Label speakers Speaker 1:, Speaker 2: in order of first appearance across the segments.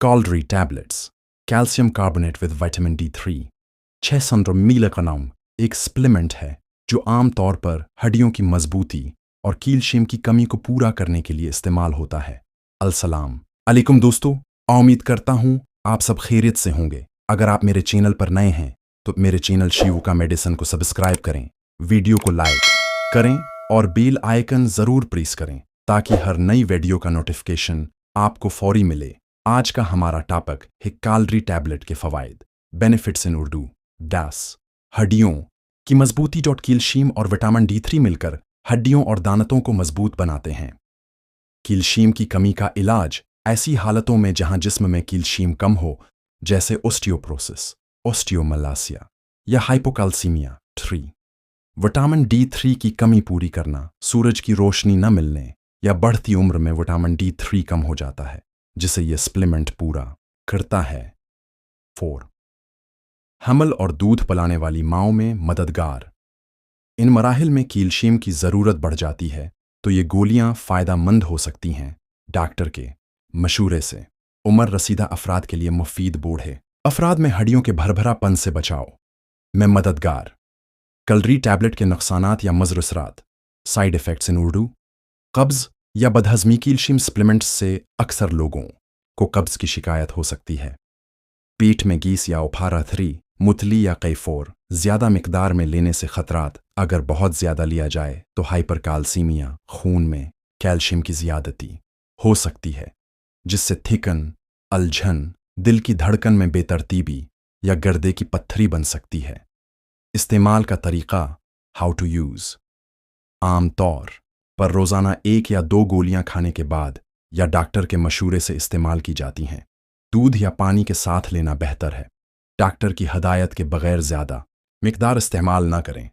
Speaker 1: Cauldry tablets, calcium carbonate with vitamin D3, 600 milligram एक supplement है जो आम तौर पर हड्डियों की मजबूती और कैल्शियम की कमी को पूरा करने के लिए इस्तेमाल होता है। अस्सलाम अलैकुम दोस्तों, उम्मीद करता हूँ आप सब खैरियत से होंगे। अगर आप मेरे चैनल पर नए हैं तो मेरे चैनल शिवुका मेडिसिन को सब्सक्राइब करें, वीडियो को लाइक करें और बेल आइकन ज़रूर प्रेस करें ताकि हर नई वीडियो का नोटिफिकेशन आपको फौरी मिले। आज का हमारा टॉपिक है कालरी टैबलेट के फ़वाइद, बेनिफिट्स इन उर्दू। हड्डियों की मजबूती। कैल्शियम और विटामिन D3 मिलकर हड्डियों और दांतों को मजबूत बनाते हैं। कैल्शियम की कमी का इलाज ऐसी हालतों में जहां जिस्म में कैल्शियम कम हो, जैसे ओस्टियोपोरोसिस, ओस्टियोमलासिया या हाइपोकैल्सीमिया। विटामिन D3 की कमी पूरी करना। सूरज की रोशनी न मिलने या बढ़ती उम्र में विटामिन D3 कम हो जाता है, जिसे यह सप्लीमेंट पूरा करता है। 4. हमल और दूध पिलाने वाली माओं में मददगार। इन मराहिल में कैल्शियम की ज़रूरत बढ़ जाती है तो ये गोलियां फ़ायदेमंद हो सकती हैं। डॉक्टर के मशूरे से उम्र रसीदा अफराद के लिए मुफीद बूढ़े अफराद में हड्डियों के भरभरापन से बचाव में मददगार। कलरी टैबलेट के नुकसानात या मुज़र असरात। साइड इफ़ेक्ट्स इन उर्दू। कब्ज़ या बदहज़मी। कैल्शियम सप्लीमेंट्स से अक्सर लोगों को कब्ज़ की शिकायत हो सकती है। पेट में गैस या उफारा 3, मुतली या कैफोर ज़्यादा मिकदार में लेने से ख़तरात। अगर बहुत ज़्यादा लिया जाए तो हाइपरकैल्सीमिया, खून में कैल्शियम की ज़्यादती हो सकती है, जिससे थिकन, अलझन, दिल की धड़कन में बेतरतीबी या गर्दे की पत्थरी बन सकती है। इस्तेमाल का तरीक़ा। How to use. आम तौर पर रोज़ाना 1 या 2 गोलियां खाने के बाद या डॉक्टर के मशूरे से इस्तेमाल की जाती हैं। दूध या पानी के साथ लेना बेहतर है। डॉक्टर की हदायत के बगैर ज़्यादा मिकदार इस्तेमाल न करें।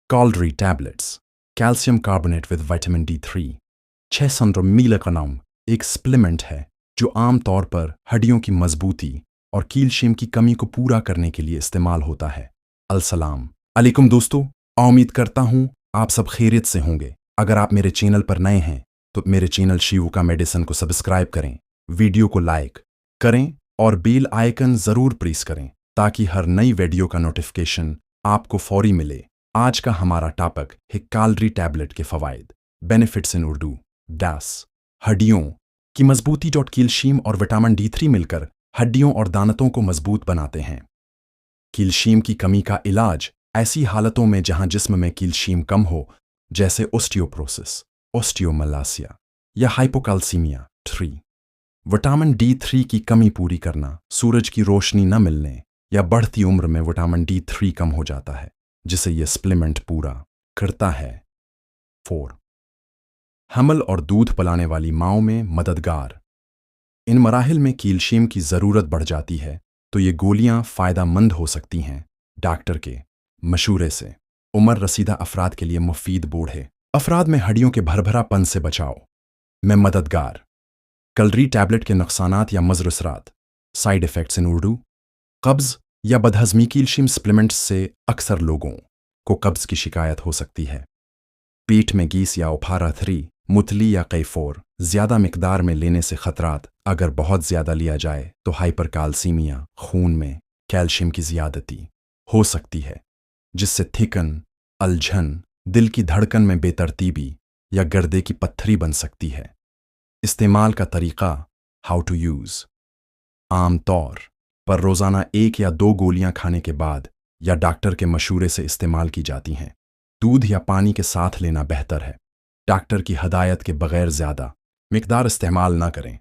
Speaker 1: कॉलरी tablets, calcium carbonate with vitamin D3, 600 milligram एक सप्लीमेंट है जो आम तौर पर हड्डियों की मजबूती और कैल्शियम की कमी को पूरा करने के लिए इस्तेमाल होता है। अस्सलाम अलैकुम दोस्तों, उम्मीद करता हूँ आप सब खैरियत से होंगे। अगर आप मेरे चैनल पर नए हैं तो मेरे चैनल शिवुका मेडिसिन को सब्सक्राइब करें, वीडियो को लाइक करें और बेल आइकन ज़रूर प्रेस करें ताकि हर नई वीडियो का नोटिफिकेशन आपको फौरी मिले। आज का हमारा टॉपिक है कालरी टैबलेट के फ़वाइद, बेनिफिट्स इन उर्दू। हड्डियों की मजबूती। कैल्शियम और विटामिन D3 मिलकर हड्डियों और दांतों को मजबूत बनाते हैं। कैल्शियम की कमी का इलाज ऐसी हालतों में जहां जिस्म में कैल्शियम कम हो, जैसे ओस्टियोपोरोसिस, ओस्टियोमलासिया या हाइपोकैल्सीमिया। विटामिन D3 की कमी पूरी करना। सूरज की रोशनी न मिलने या बढ़ती उम्र में विटामिन D3 कम हो जाता है, जिसे यह सप्लीमेंट पूरा करता है। 4. हमल और दूध पिलाने वाली माओं में मददगार। इन मराहिल में कैल्शियम की ज़रूरत बढ़ जाती है तो ये गोलियां फ़ायदेमंद हो सकती हैं। डॉक्टर के मशूरे से उम्र रसीदा अफराद के लिए मुफीद बूढ़े अफराद में हड्डियों के भरभरापन से बचाव में मददगार। कलरी टैबलेट के नुकसानात या मुज़र असरात। साइड इफ़ेक्ट्स इन उर्दू। कब्ज़ या बदहज़मी। कैल्शियम सप्लीमेंट्स से अक्सर लोगों को कब्ज़ की शिकायत हो सकती है। पेट में गैस या उफारा 3, मुतली या कैफोर ज़्यादा मिकदार में लेने से ख़तरात। अगर बहुत ज़्यादा लिया जाए तो हाइपरकैल्सीमिया, खून में कैल्शियम की ज़्यादती हो सकती है, जिससे थिकन, अलझन, दिल की धड़कन में बेतरतीबी या गर्दे की पत्थरी बन सकती है। इस्तेमाल का तरीक़ा। How to use. आम तौर पर रोज़ाना 1 या 2 गोलियां खाने के बाद या डॉक्टर के मशूरे से इस्तेमाल की जाती हैं। दूध या पानी के साथ लेना बेहतर है। डॉक्टर की हदायत के बगैर ज़्यादा मिकदार इस्तेमाल न करें।